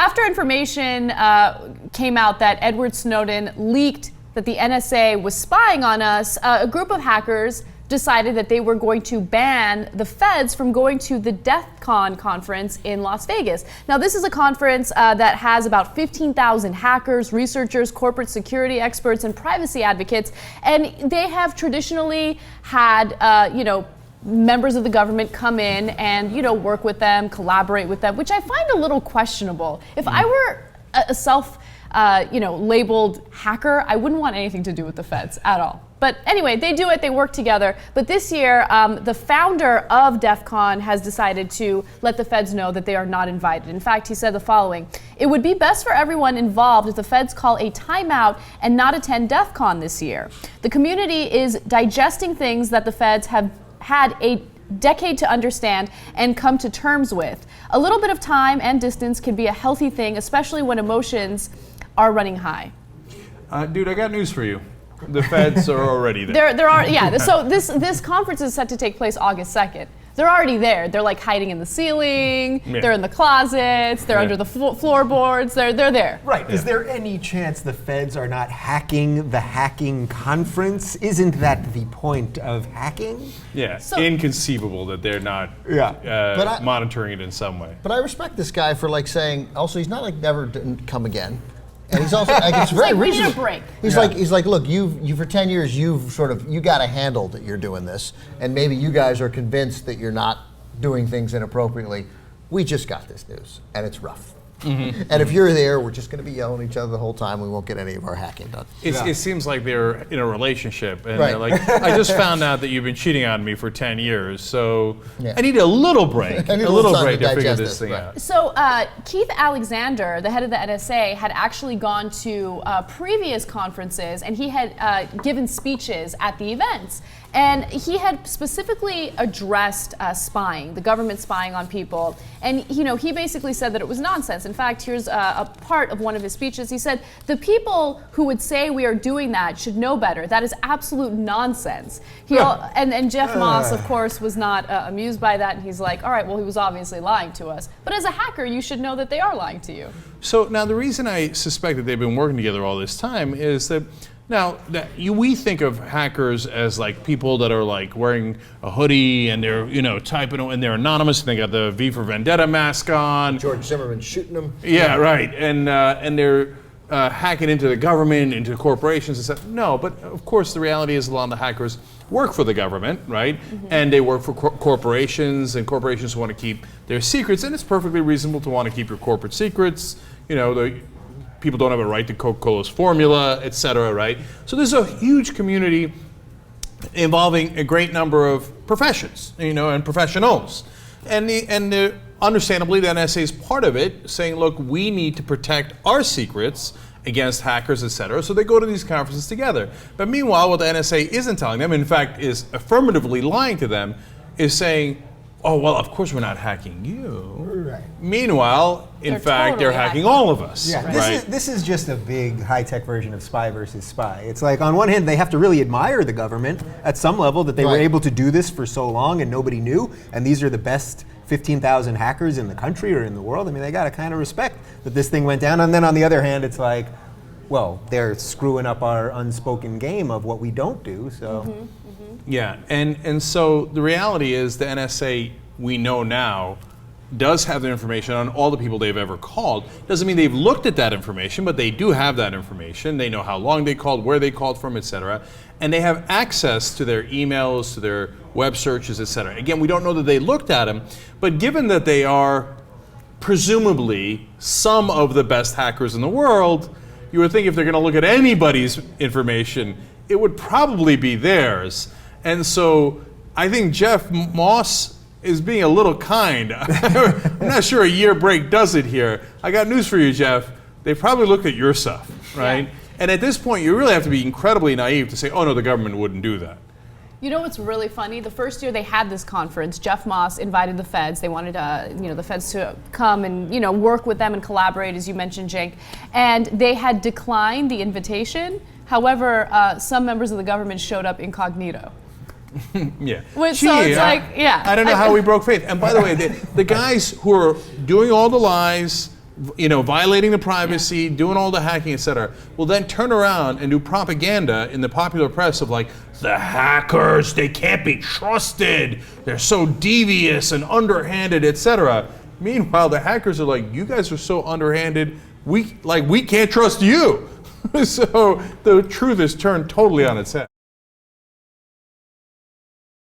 after information came out that Edward Snowden leaked that the NSA was spying on us, a group of hackers decided that they were going to ban the feds from going to the DefCon conference in Las Vegas. Now, this is a conference that has about 15,000 hackers, researchers, corporate security experts, and privacy advocates, and they have traditionally had, members of the government come in and, work with them, collaborate with them, which I find a little questionable. If I were a labeled hacker, I wouldn't want anything to do with the feds at all. But anyway, they do it, they work together. But this year, the founder of DefCon has decided to let the feds know that they are not invited. In fact, he said the following: "It would be best for everyone involved if the feds call a timeout and not attend DefCon this year. The community is digesting things that the feds have had a decade to understand and come to terms with. A little bit of time and distance can be a healthy thing, especially when emotions are running high." Dude, I got news for you. The feds are already there. So this conference is set to take place August 2nd. They're already there. They're like hiding in the ceiling. Yeah. They're in the closets. They're under the floorboards. They're there. Right. Yeah. Is there any chance the feds are not hacking the hacking conference? Isn't that the point of hacking? Yeah. So, inconceivable that they're not monitoring it in some way. But I respect this guy for saying. Also, he's not never didn't come again. And he's also it's very reasonable. We need a break. He's like, look, you for 10 years you got a handle that you're doing this, and maybe you guys are convinced that you're not doing things inappropriately. We just got this news, and it's rough. Mm-hmm. And if you're there, we're just going to be yelling at each other the whole time. We won't get any of our hacking done. It seems like they're in a relationship, and they're like, I just found out that you've been cheating on me for 10 years, so I need a little break. A little break to figure this thing out. So Keith Alexander, the head of the NSA, had actually gone to previous conferences, and he had given speeches at the events. And he had specifically addressed spying, the government spying on people. And he basically said that it was nonsense. In fact, here's a part of one of his speeches. He said, "The people who would say we are doing that should know better. That is absolute nonsense." And Jeff Moss, of course, was not amused by that. And he's like, all right, well, he was obviously lying to us. But as a hacker, you should know that they are lying to you. So now the reason I suspect that they've been working together all this time is that we think of hackers as people that are wearing a hoodie and they're typing and they're anonymous and they got the V for Vendetta mask on. George Zimmerman shooting them. Yeah, right. And they're hacking into the government, into corporations and stuff. No, but of course the reality is a lot of the hackers work for the government, right? Mm-hmm. And they work for corporations, and corporations want to keep their secrets, and it's perfectly reasonable to want to keep your corporate secrets. People don't have a right to Coca-Cola's formula, et cetera, right? So there's a huge community involving a great number of professions, and professionals. And understandably, the NSA is part of it, saying, look, we need to protect our secrets against hackers, et cetera. So they go to these conferences together. But meanwhile, what the NSA isn't telling them, in fact, is affirmatively lying to them, is saying, oh, well, of course we're not hacking you. Right. Meanwhile, in fact, they're hacking all of us. Yeah, right? This is just a big high-tech version of spy versus spy. It's like, on one hand, they have to really admire the government at some level that they were able to do this for so long and nobody knew, and these are the best 15,000 hackers in the country or in the world. I mean, they got to kind of respect that this thing went down. And then on the other hand, it's like, well, they're screwing up our unspoken game of what we don't do, so. Mm-hmm, mm-hmm. Yeah, and so the reality is the NSA, we know now, does have the information on all the people they've ever called. Doesn't mean they've looked at that information, but they do have that information. They know how long they called, where they called from, et cetera. And they have access to their emails, to their web searches, et cetera. Again, we don't know that they looked at them, but given that they are presumably some of the best hackers in the world, you would think if they're going to look at anybody's information, it would probably be theirs. And so I think Jeff Moss is being a little kind. I'm not sure a year break does it here. I got news for you, Jeff. They probably looked at your stuff, right? Yeah. And at this point, you really have to be incredibly naive to say, oh no, the government wouldn't do that. You know what's really funny? The first year they had this conference, Jeff Moss invited the feds. They wanted the feds to come and work with them and collaborate, as you mentioned, Cenk. And they had declined the invitation. However, some members of the government showed up incognito. Yeah. So it's I don't know how we broke faith. And by the way, the guys who are doing all the lies, violating the privacy, doing all the hacking, etc., will then turn around and do propaganda in the popular press of like, the hackers, they can't be trusted, they're so devious and underhanded, etc. Meanwhile, the hackers are like, you guys are so underhanded, we can't trust you. So the truth is turned totally on its head.